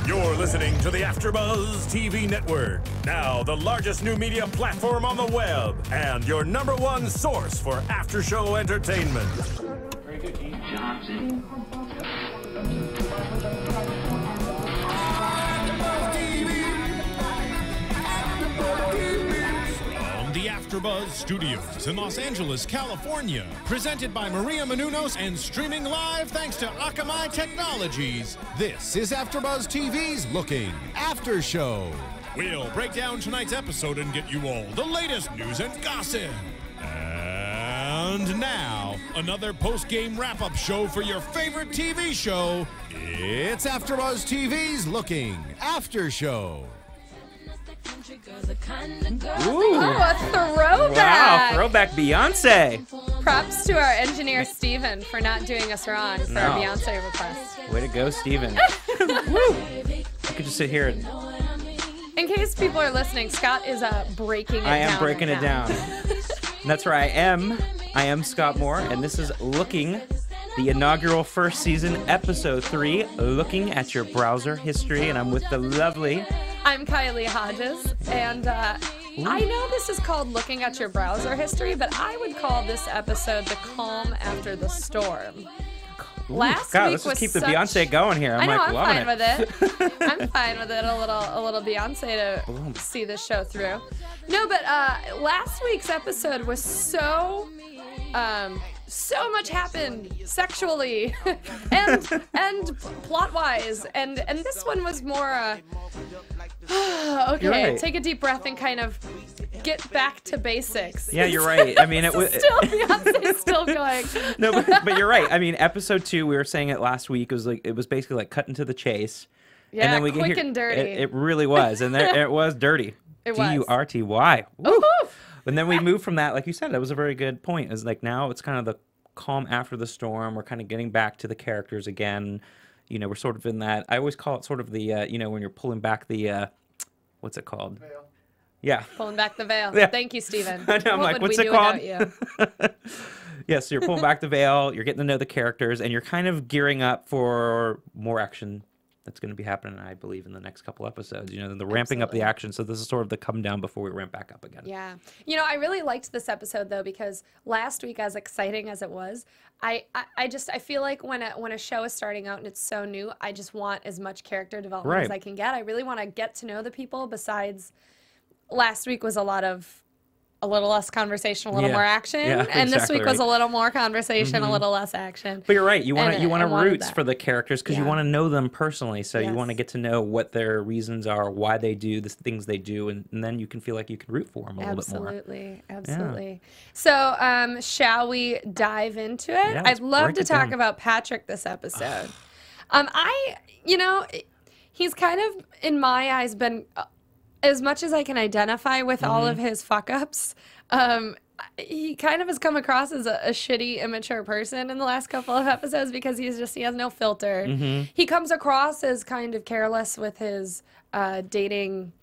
You're listening to the AFTERBUZZ TV network, now the largest new media platform on the web, and your #1 source for after-show entertainment. Very good, Keith Johnson. The AFTERBUZZ Studios in Los Angeles, California. Presented by Maria Menounos and streaming live thanks to Akamai Technologies. This is AFTERBUZZ TV's Looking After Show. We'll break down tonight's episode and get you all the latest news and gossip. And now, another post-game wrap-up show for your favorite TV show. It's AFTERBUZZ TV's Looking After Show. Ooh, a throwback! Wow, throwback Beyonce. Props to our engineer Steven for not doing us wrong for our Beyonce request. Way to go, Steven. Woo! You could just sit here and... In case people are listening, Scott is breaking it down. I am breaking it down. That's right, I am Scott Moore, and this is Looking, the inaugural first season, episode 3, Looking at Your Browser History, and I'm with the lovely... I'm Kylie Hodges, and I know this is called Looking at Your Browser History, but I would call this episode The Calm After the Storm. Last God, week let's just was keep the such... Beyonce going here. I'm I'm loving fine with it. I'm fine with it. A little Beyonce to see this show through. No, but last week's episode was so much happened sexually and plot wise, and this one was more okay, right. Take a deep breath and kind of get back to basics. Yeah, you're right. I mean, it was still Beyonce's still going. No, but you're right. I mean, episode 2, we were saying it last week, it was basically like cutting to the chase. Yeah, and then we quick and dirty. It really was, and it was dirty. It was. DURTY. Woo. And then we moved from that, like you said, that was a very good point. It's like now it's kind of the calm after the storm. We're kind of getting back to the characters again. You know, we're sort of in that. I always call it sort of the, you know, when you're pulling back the, what's it called? Veil. Yeah. Pulling back the veil. Yeah. Thank you, Steven. I know, I'm like, what's it called? Yeah, so you're pulling back the veil, you're getting to know the characters, and you're kind of gearing up for more action that's going to be happening, I believe, in the next couple episodes. You know, the ramping up the action. So this is sort of the come down before we ramp back up again. Yeah. You know, I really liked this episode, though, because last week, as exciting as it was, I feel like when a show is starting out and it's so new, I just want as much character development as I can get. I really want to get to know the people. Besides, last week was a little less conversation, a little more action, and this week was a little more conversation, a little less action. But you're right. You want roots for the characters because you want to know them personally. So you want to get to know what their reasons are, why they do the things they do, and then you can feel like you can root for them a little bit more. Absolutely. So shall we dive into it? Yeah, I'd love to talk about Patrick this episode. He's kind of, in my eyes, been... as much as I can identify with all of his fuck-ups, he kind of has come across as a shitty, immature person in the last couple of episodes because he has no filter. He comes across as kind of careless with his dating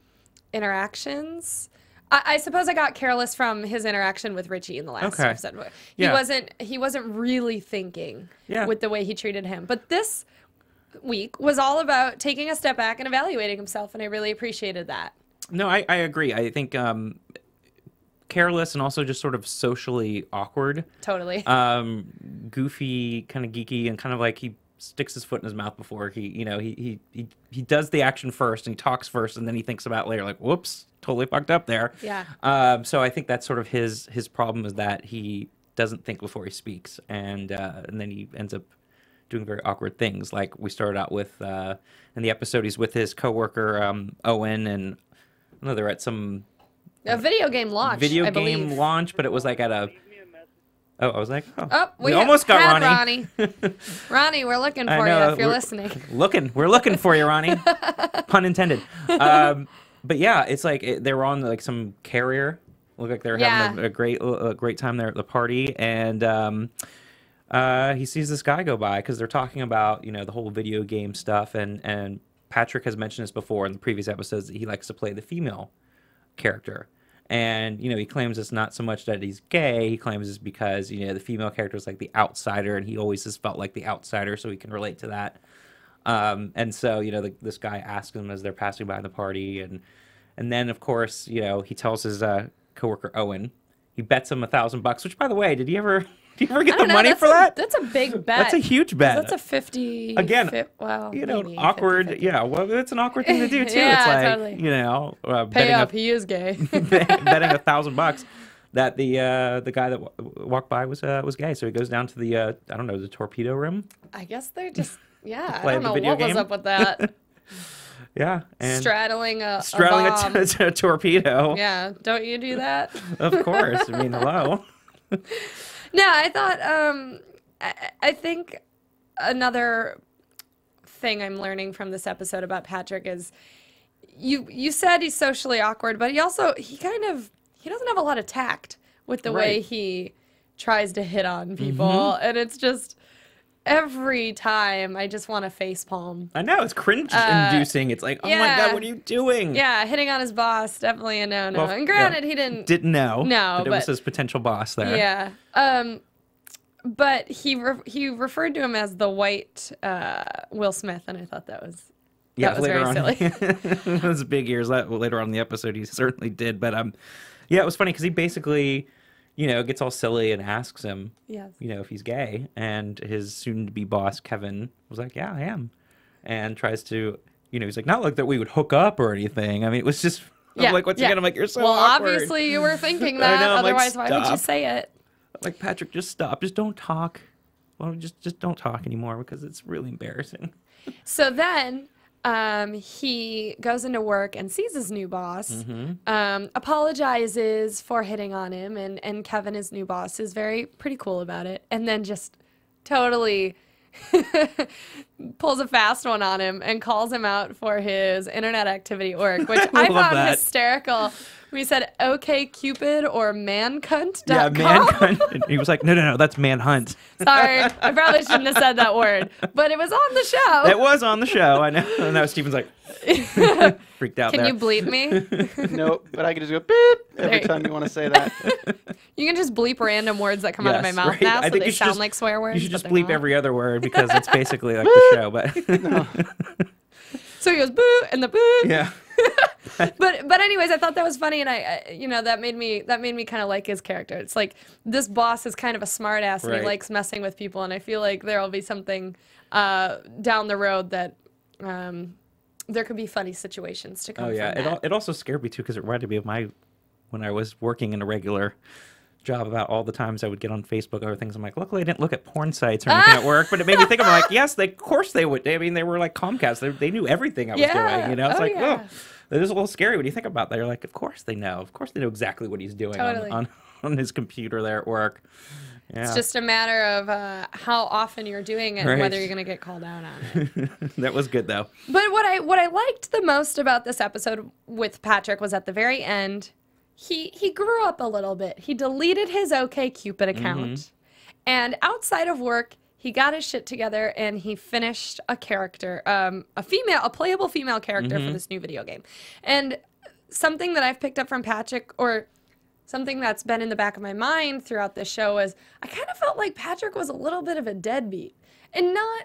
interactions. I suppose I got careless from his interaction with Richie in the last episode. He wasn't really thinking with the way he treated him. But this week was all about taking a step back and evaluating himself, and I really appreciated that. No, I agree. I think careless and also just sort of socially awkward. Totally. Goofy, kind of geeky, and kind of like he sticks his foot in his mouth before he does the action first and he talks first and then he thinks about it later, like, whoops, totally fucked up there. Yeah. So I think that's sort of his problem is that he doesn't think before he speaks, and then he ends up doing very awkward things. Like we started out with in the episode, he's with his coworker Owen, and I know they're at a video game launch. Launch, but it was like at a. Oh, I was like, we almost got Ronnie. Ronnie, we're looking for you if you're listening. We're looking for you, Ronnie. Pun intended. But yeah, it's like they were on like some carrier. Looked like they were having a great time there at the party, and he sees this guy go by because they're talking about the whole video game stuff, and Patrick has mentioned this before in the previous episodes that he likes to play the female character. And, he claims it's not so much that he's gay. He claims it's because, the female character is like the outsider, and he always has felt like the outsider, so he can relate to that. And so, you know, this guy asks him as they're passing by the party, and then of course, you know, he tells his coworker Owen, he bets him $1,000. Which, by the way, did you ever get the money for that? That's a big bet. That's a huge bet. That's a 50. Again, well, you know, maybe awkward. 50. Yeah, well, it's an awkward thing to do too. Yeah, it's like, totally. you know, Pay up. He is gay. betting $1,000 that the guy that walked by was gay. So he goes down to the I don't know, the torpedo room. I guess they're just I Play don't the know video what was game. up with that. Yeah, and Straddling a straddling bomb. a torpedo. Yeah, don't you do that? Of course. I mean, hello. No, I thought I think another thing I'm learning from this episode about Patrick is you said he's socially awkward, but he doesn't have a lot of tact with the way Right. he tries to hit on people, and it's just every time I just want to facepalm. I know, it's cringe-inducing. It's like, oh my yeah. God, what are you doing? Yeah, hitting on his boss, definitely a no-no. Well, And granted, yeah. he didn't know No, that it was but- his potential boss there. Yeah. But he referred to him as the white Will Smith, and I thought that was later very on, silly. those big ears. Later on in the episode, he certainly did. But yeah, it was funny because he basically, you know, gets all silly and asks him, Yes. you know, if he's gay, and his soon-to-be boss Kevin was like, "Yeah, I am," and tries to, you know, he's like, "Not like that we would hook up or anything." I mean, it was just I'm like, once again, I'm like, "You're so well, awkward." obviously you were thinking I that. know, I'm like, Otherwise, why would you stop. say it? Like, Patrick, just stop. Just don't talk. Well, just don't talk anymore because it's really embarrassing. So then he goes into work and sees his new boss, apologizes for hitting on him, and Kevin, his new boss, is pretty cool about it, and then just totally pulls a fast one on him and calls him out for his internet activity at work, which I love found that. hysterical. We said OK Cupid or mancunt.com. Yeah, manhunt. And he was like, no, that's manhunt. Sorry, I probably shouldn't have said that word, but it was on the show. It was on the show. I know. And now Steven's like freaked out Can there. you bleep me? Nope, but I can just go beep every There- time you want to say that. You can just bleep random words that come out of my Yes, mouth right. now, I so think they you should sound just- like swear words. You should just but they're bleep not. every other word because it's basically like the show. But So he goes boo and the boo. yeah. But anyways, I thought that was funny, and I you know, that made me kind of like his character. It's like this boss is kind of a smart ass and he Right. likes messing with people, and I feel like there'll be something down the road that there could be funny situations to come Oh yeah. from that. It also scared me too because it reminded me of when I was working in a regular job about all the times I would get on Facebook or things. I'm like, luckily I didn't look at porn sites or anything at work, but it made me think of like, yes, of course they would. I mean, they were like Comcast. They knew everything I was doing. You know, it's like, yeah. oh, it is a little scary when you think about that. You're like, of course they know. Of course they know exactly what he's doing Totally. on his computer there at work. Yeah. It's just a matter of how often you're doing it and Right. whether you're going to get called out on it. That was good though. But what I liked the most about this episode with Patrick was at the very end, he grew up a little bit. He deleted his OkCupid account, and outside of work, he got his shit together and he finished a character, a playable female character for this new video game. And something that I've picked up from Patrick, or something that's been in the back of my mind throughout this show, is I kind of felt like Patrick was a little bit of a deadbeat, and not.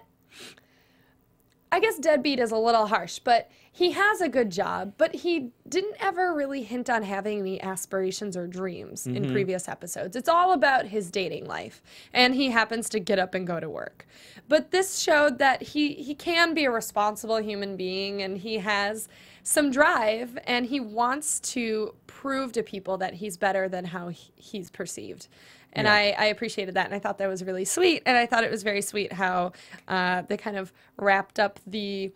I guess deadbeat is a little harsh, but he has a good job, but he didn't ever really hint on having any aspirations or dreams in previous episodes. It's all about his dating life, and he happens to get up and go to work. But this showed that he can be a responsible human being, and he has some drive, and he wants to prove to people that he's better than how he's perceived. And I appreciated that, and I thought that was really sweet. And I thought it was very sweet how they kind of wrapped up the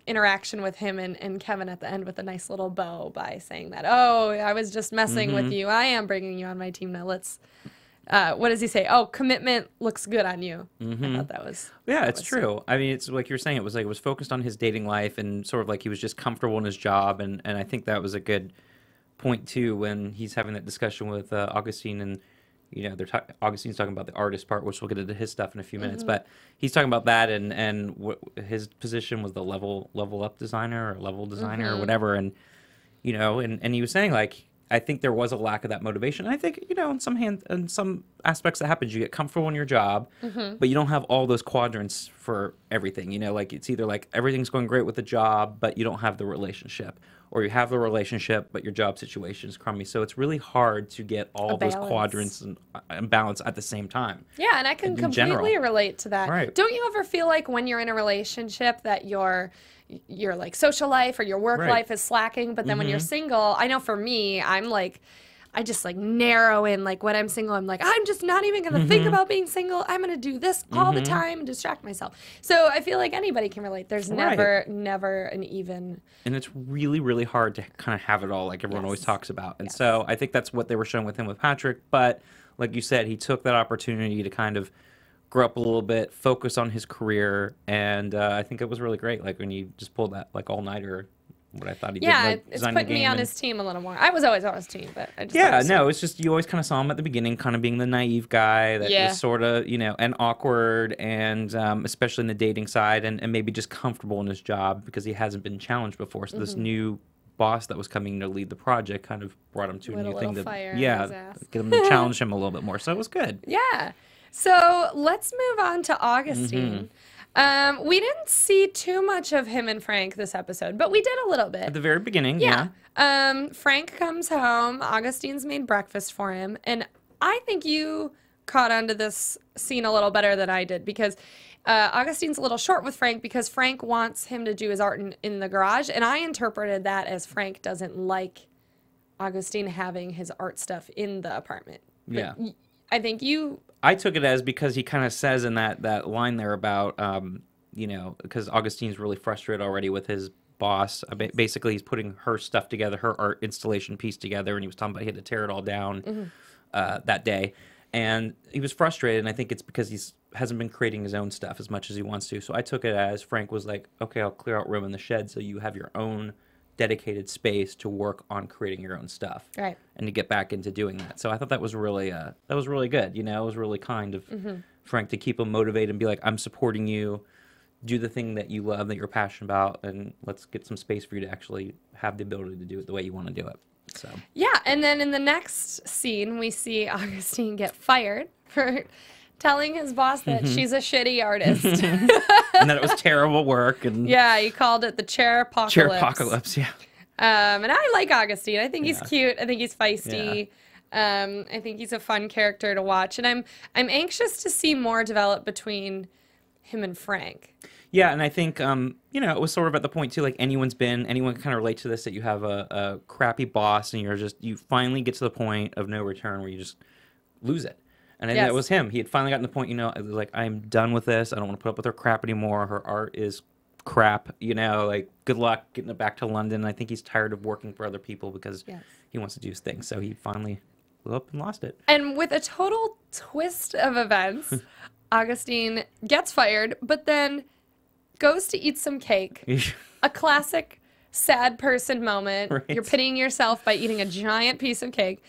interaction with him and Kevin at the end with a nice little bow by saying that, oh, I was just messing with you. I am bringing you on my team now. Let's, what does he say? Oh, commitment looks good on you. I thought that was It's true. I mean, it's like you were saying, it was focused on his dating life and sort of like he was just comfortable in his job. And I think that was a good point, too, when he's having that discussion with Augustine, and you know, Augustine's talking about the artist part, which we'll get into his stuff in a few minutes. But he's talking about that, and his position was the level up designer or level designer or whatever. And you know, and he was saying like I think there was a lack of that motivation. And I think, you know, in some aspects that happens, you get comfortable in your job, but you don't have all those quadrants for everything. You know, like it's either like everything's going great with the job, but you don't have the relationship, or you have the relationship, but your job situation is crummy. So it's really hard to get all those quadrants and balance at the same time. Yeah, and I can completely relate to that. Right. Don't you ever feel like when you're in a relationship that your like social life or your work life is slacking, but then when you're single, I know for me, I just like narrow in, like when I'm single, I'm like, I'm just not even going to think about being single. I'm going to do this all the time and distract myself. So I feel like anybody can relate. There's never an even. And it's really, really hard to kind of have it all like everyone always talks about. And so I think that's what they were showing with him with Patrick. But like you said, he took that opportunity to kind of grow up a little bit, focus on his career. And I think it was really great. Like when you just pulled that like all-nighter, what I thought he did. Yeah, it's putting me on his team a little more. I was always on his team, but I just it's just you always kind of saw him at the beginning, kind of being the naive guy that was sort of, you know, and awkward, and especially in the dating side, and maybe just comfortable in his job because he hasn't been challenged before. So this new boss that was coming to lead the project kind of brought him to a new thing to get him to challenge him a little bit more. So it was good. Yeah. So let's move on to Augustine. We didn't see too much of him and Frank this episode, but we did a little bit. At the very beginning, Frank comes home. Augustine's made breakfast for him. And I think you caught onto this scene a little better than I did because Augustine's a little short with Frank because Frank wants him to do his art in the garage. And I interpreted that as Frank doesn't like Augustine having his art stuff in the apartment. But I think I took it as because he kind of says in that line there about, you know, because Augustine's really frustrated already with his boss. Basically, he's putting her stuff together, her art installation piece together, and he was talking about he had to tear it all down that day. And he was frustrated, and I think it's because he hasn't been creating his own stuff as much as he wants to. So I took it as Frank was like, okay, I'll clear out room in the shed so you have your own dedicated space to work on creating your own stuff, right, and to get back into doing that. So I thought that was really good. You know, it was really kind of Frank to keep him motivated and be like, I'm supporting you, do the thing that you love, that you're passionate about, and let's get some space for you to actually have the ability to do it the way you want to do it. So yeah, and then in the next scene we see Augustine get fired for telling his boss that she's a shitty artist. And that it was terrible work. And yeah, he called it the chair apocalypse. Chair apocalypse, yeah. And I like Augustine. I think he's cute. I think he's feisty. I think he's a fun character to watch. And I'm anxious to see more develop between him and Frank. Yeah, and I think, you know, it was sort of at the point, too, like anyone can kind of relate to this, that you have a crappy boss and you finally get to the point of no return where you just lose it. And I think that was him. He had finally gotten to the point, you know, like, I'm done with this. I don't want to put up with her crap anymore. Her art is crap, you know, like, good luck getting it back to London. I think he's tired of working for other people because he wants to do his thing. So he finally blew up and lost it. And with a total twist of events, Augustine gets fired, but then goes to eat some cake. A classic sad person moment. Right. You're pitying yourself by eating a giant piece of cake.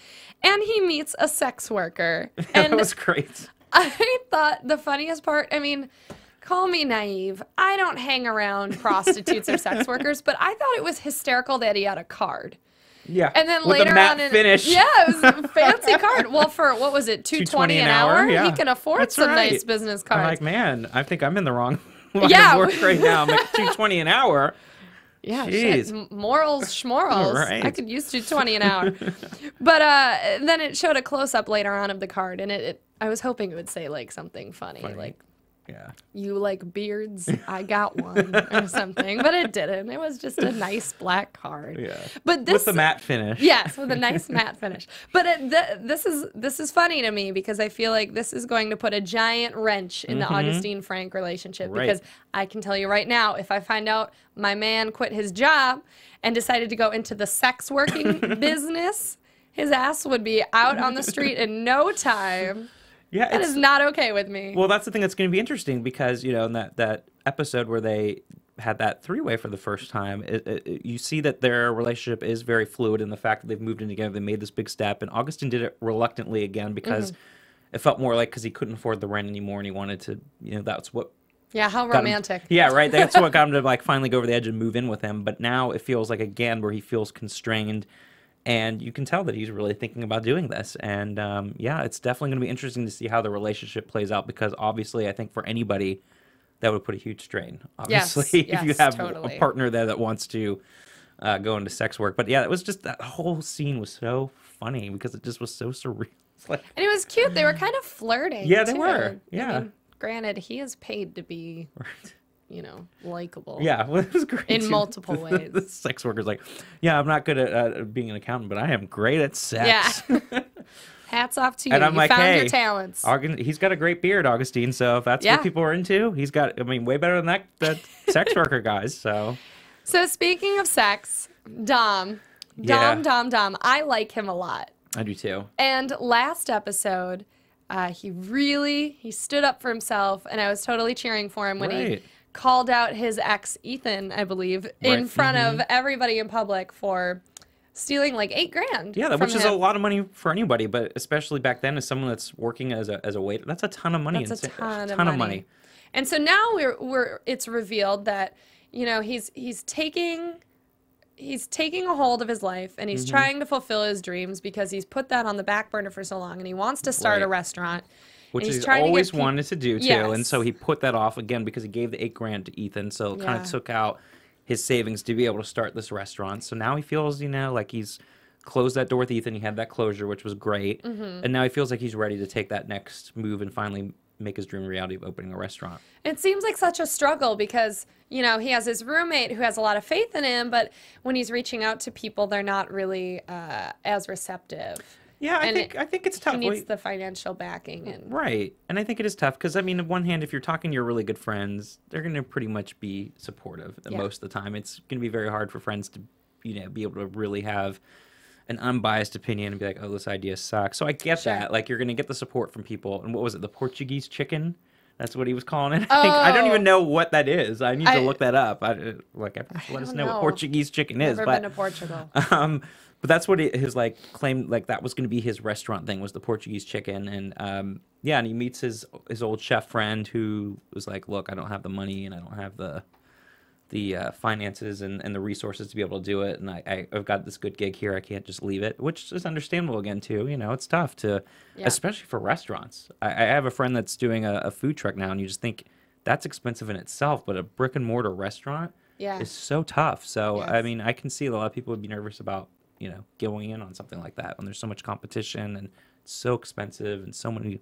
And he meets a sex worker. And that was great. I thought the funniest part, I mean, call me naive. I don't hang around prostitutes or sex workers, but I thought it was hysterical that he had a card. Yeah. And then with later a matte on, finish. Yeah, it was a fancy card. Well, for what was it, $2.20 an hour? Yeah. He can afford some nice business cards. I'm like, man, I think I'm in the wrong line of work right now. I'm like $2.20 an hour. Yeah, shit. Morals, schmorals. Right. I could use $2.20 an hour. But then it showed a close-up later on of the card, and I was hoping it would say, like, something funny. Like, you like beards? I got one, or something. But it didn't. It was just a nice black card. Yeah. But this, with the matte finish. Yes, with a nice matte finish. But this is funny to me because I feel like this is going to put a giant wrench in the Augustine-Frank relationship. Right. Because I can tell you right now, if I find out my man quit his job and decided to go into the sex working business, his ass would be out on the street in no time. Yeah, that is not okay with me. Well, that's the thing that's going to be interesting because, you know, in that episode where they had that three-way for the first time, you see that their relationship is very fluid in the fact that they've moved in together, they made this big step, and Augustine did it reluctantly again because it felt more like because he couldn't afford the rent anymore and he wanted to, you know, that's what... Yeah, how romantic. Yeah, right. That's what got him to like finally go over the edge and move in with him. But now it feels like again where he feels constrained And you can tell that he's really thinking about doing this. And yeah, it's definitely going to be interesting to see how the relationship plays out, because obviously I think for anybody that would put a huge strain, obviously, if you have a partner there that wants to go into sex work. But yeah, it was just, that whole scene was so funny because it just was so surreal. And it was cute. They were kind of flirting. Yeah, they too. were. Yeah. I mean, granted, he is paid to be, you know, likable. Yeah, well, it was great. In multiple ways. The sex worker's like, yeah, I'm not good at being an accountant, but I am great at sex. Yeah. Hats off to you. And I'm you like, found hey, your talents. He's got a great beard, Augustine. So if that's what people are into, he's got, I mean, way better than that sex worker guys. So speaking of sex, Dom. I like him a lot. I do too. And last episode, he stood up for himself, and I was totally cheering for him when he called out his ex, Ethan, I believe, in front of everybody in public for stealing like $8,000. Yeah, which is a lot of money for anybody, but especially back then, as someone that's working as a waiter, that's a ton of money. That's a ton of money. And so now it's revealed that, you know, he's taking a hold of his life, and he's trying to fulfill his dreams because he's put that on the back burner for so long, and he wants to start a restaurant. Which he's always wanted to do, too. Yes. And so he put that off again because he gave the $8,000 to Ethan, so it kind of took out his savings to be able to start this restaurant. So now he feels, you know, like he's closed that door with Ethan. He had that closure, which was great. And now he feels like he's ready to take that next move and finally make his dream a reality of opening a restaurant. It seems like such a struggle because, you know, he has his roommate who has a lot of faith in him, but when he's reaching out to people, they're not really as receptive. Yeah, I think it's tough. He needs the financial backing. Right. And I think it is tough because, I mean, on one hand, if you're talking to your really good friends, they're going to pretty much be supportive most of the time. It's going to be very hard for friends to, you know, be able to really have an unbiased opinion and be like, oh, this idea sucks. So I get that. Like, you're going to get the support from people. And what was it, the Portuguese chicken? That's what he was calling it. I don't even know what that is. I need to look that up. Let us know what Portuguese chicken is. Never been to Portugal. But that's what his like claimed, like that was going to be his restaurant thing, was the Portuguese chicken. And yeah, and he meets his old chef friend who was like, look, I don't have the money and I don't have the finances and the resources to be able to do it, and I've got this good gig here, I can't just leave it, which is understandable again too. You know, it's tough to, especially for restaurants. I have a friend that's doing a food truck now, and you just think that's expensive in itself, but a brick and mortar restaurant is so tough. So I mean, I can see a lot of people would be nervous about, you know, going in on something like that when there's so much competition and it's so expensive and so many.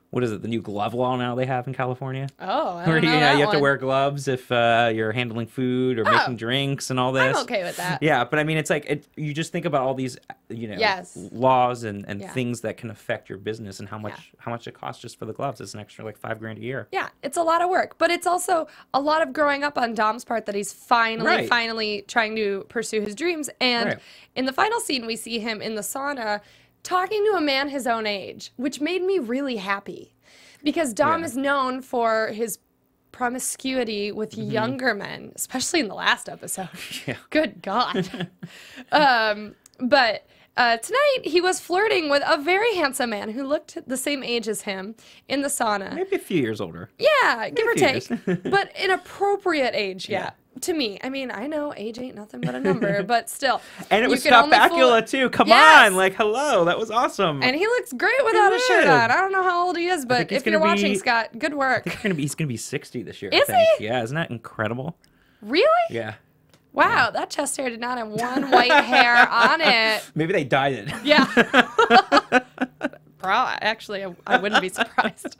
What is it, the new glove law now they have in California? Oh, I don't know you have to wear gloves if you're handling food or making drinks and all this. I'm okay with that. Yeah, but I mean, it's like, you just think about all these, you know, laws and things that can affect your business and how much it costs just for the gloves. It's an extra like $5,000 a year. Yeah, it's a lot of work, but it's also a lot of growing up on Dom's part that he's finally trying to pursue his dreams. And in the final scene, we see him in the sauna talking to a man his own age, which made me really happy because Dom is known for his promiscuity with younger men, especially in the last episode. Good God. But tonight he was flirting with a very handsome man who looked the same age as him in the sauna. Maybe a few years older. Yeah, give or take. But an appropriate age, to me. I mean, I know age ain't nothing but a number, but still. And it was Scott Bakula, too. Come on. Like, hello. That was awesome. And he looks great without a shirt on. I don't know how old he is, but if you're watching, Scott, good work. I think he's going to be 60 this year. Is he? Yeah, isn't that incredible? Really? Yeah. Wow, that chest hair did not have one white hair on it. Maybe they dyed it. Yeah. Actually, I wouldn't be surprised.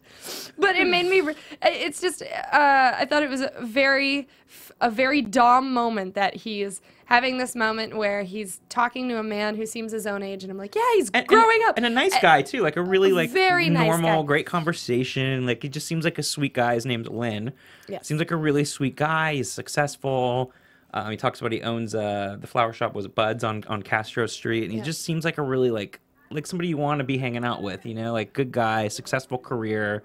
But it made me, it's just, I thought it was a very Dom moment that he's having this moment where he's talking to a man who seems his own age, and I'm like, yeah, he's growing up. And a nice guy, too. Like a really, like, very normal, nice great conversation. Like, he just seems like a sweet guy. His name's Lynn. Yes. Seems like a really sweet guy. He's successful. He talks about he owns the flower shop, was Bud's on Castro Street, and he just seems like a really, like somebody you want to be hanging out with, you know, like good guy, successful career.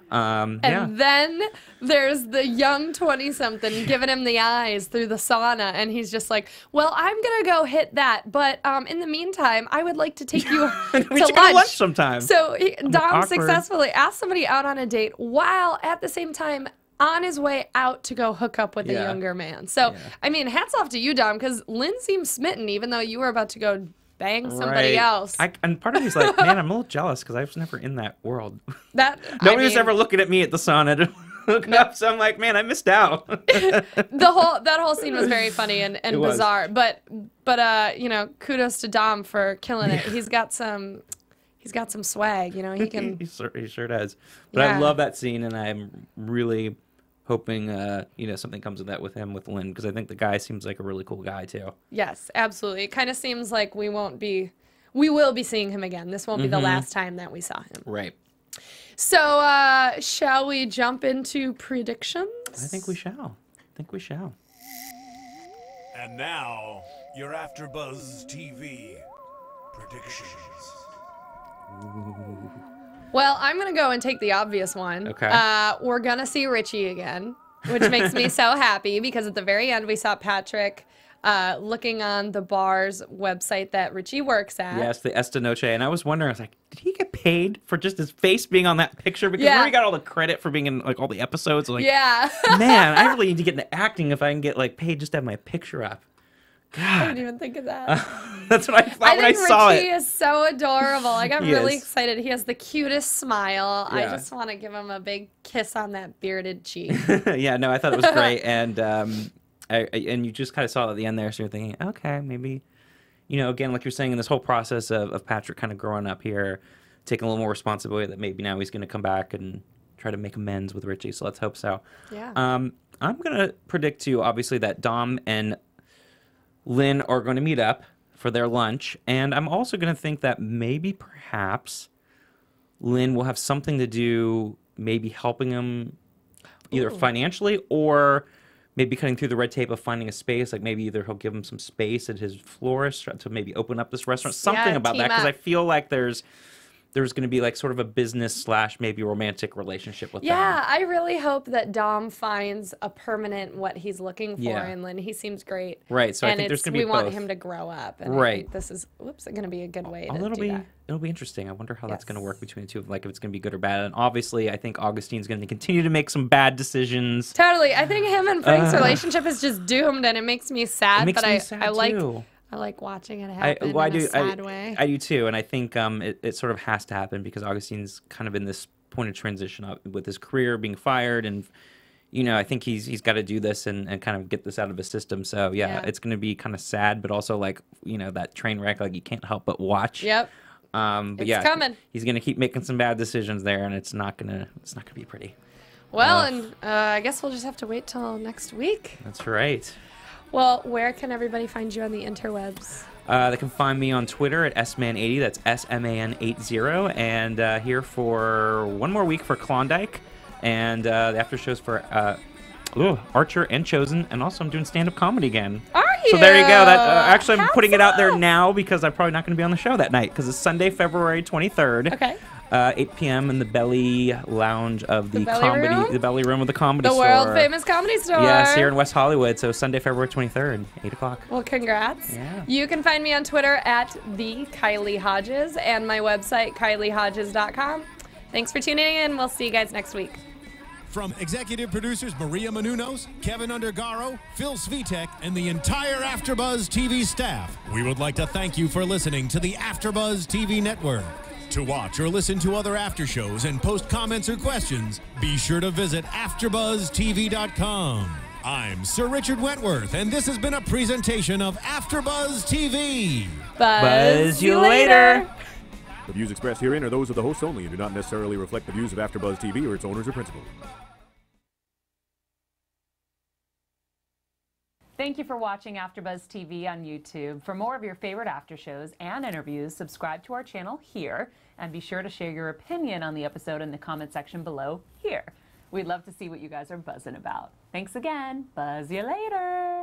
And then there's the young 20-something giving him the eyes through the sauna, and he's just like, well, I'm going to go hit that, but in the meantime, I would like to take you to lunch sometime. So Dom successfully asked somebody out on a date while at the same time on his way out to go hook up with a younger man. So, I mean, hats off to you, Dom, because Lynn seems smitten, even though you were about to go bang somebody else. And part of me's like, man, I'm a little jealous because I was never in that world. Nobody was ever looking at me at the sauna to look up, so I'm like, man, I missed out. That whole scene was very funny and bizarre. But you know, kudos to Dom for killing it. He's got some swag. You know, he can. he sure does. But I love that scene, and I'm really hoping you know, something comes of that with him with Lynn, because I think the guy seems like a really cool guy too. Yes, absolutely. It kind of seems like we will be seeing him again. This won't be the last time that we saw him. Right. So shall we jump into predictions? I think we shall. And now, your AfterBuzz TV predictions. Ooh. Well, I'm going to go and take the obvious one. Okay. We're going to see Richie again, which makes me so happy because at the very end we saw Patrick looking on the bar's website that Richie works at. Yes, the Esta Noche. And I was wondering, I was like, did he get paid for just his face being on that picture? Because he got all the credit for being in like all the episodes. Like, man, I really need to get into acting if I can get like paid just to have my picture up. God. I didn't even think of that. That's what I thought when I saw it. Richie is so adorable. I got really excited. He has the cutest smile. Yeah. I just want to give him a big kiss on that bearded cheek. Yeah, no, I thought it was great. And and you just kind of saw it at the end there, so you're thinking, okay, maybe, you know, again, like you're saying, in this whole process of Patrick kind of growing up here, taking a little more responsibility, that maybe now he's going to come back and try to make amends with Richie. So let's hope so. Yeah. I'm going to predict too, obviously, that Dom and Lynn are going to meet up for their lunch, and I'm also going to think that maybe perhaps Lynn will have something to do, maybe helping him either financially or maybe cutting through the red tape of finding a space. Like maybe either he'll give him some space at his florist to maybe open up this restaurant, something about that, because I feel like there's going to be like sort of a business / maybe romantic relationship with them. Yeah, I really hope that Dom finds a permanent what he's looking for in Lynn. He seems great. Right, so I think there's going to be we want him to grow up. And I think this is going to be a good way to do that. It'll be interesting. I wonder how that's going to work between the two, like if it's going to be good or bad. And obviously, I think Augustine's going to continue to make some bad decisions. Totally. I think him and Frank's relationship is just doomed, and it makes me sad. I like watching it happen in a sad way. I do too, and I think it sort of has to happen because Augustine's kind of in this point of transition with his career being fired, and you know, I think he's got to do this and kind of get this out of his system. So yeah. It's going to be kind of sad, but also like, you know, that train wreck, like you can't help but watch. Yep. But it's coming. He's going to keep making some bad decisions there, and it's not gonna be pretty. Well, and I guess we'll just have to wait till next week. That's right. Well, where can everybody find you on the interwebs? They can find me on Twitter at sman80. That's SMAN80. And here for one more week for Klondike. And the after shows for Archer and Chosen. And also I'm doing stand-up comedy again. Are you? So there you go. Actually, I'm putting it out there now because I'm probably not going to be on the show that night. Because it's Sunday, February 23rd. Okay. 8 p.m. in the Belly Lounge of the Belly Room of the Comedy Store. The world famous comedy store. Yes, here in West Hollywood. So Sunday, February 23rd, 8 o'clock. Well, congrats. Yeah. You can find me on Twitter at the Kylie Hodges and my website, KylieHodges.com. Thanks for tuning in. We'll see you guys next week. From executive producers Maria Menounos, Kevin Undergaro, Phil Svitek, and the entire AfterBuzz TV staff, we would like to thank you for listening to the AfterBuzz TV network. To watch or listen to other after shows and post comments or questions, be sure to visit AfterBuzzTV.com. I'm Sir Richard Wentworth, and this has been a presentation of AfterBuzz TV. Buzz you later. The views expressed herein are those of the hosts only and do not necessarily reflect the views of AfterBuzz TV or its owners or principals. Thank you for watching AfterBuzz TV on YouTube. For more of your favorite after shows and interviews, subscribe to our channel here, and be sure to share your opinion on the episode in the comment section below here. We'd love to see what you guys are buzzing about. Thanks again. Buzz you later.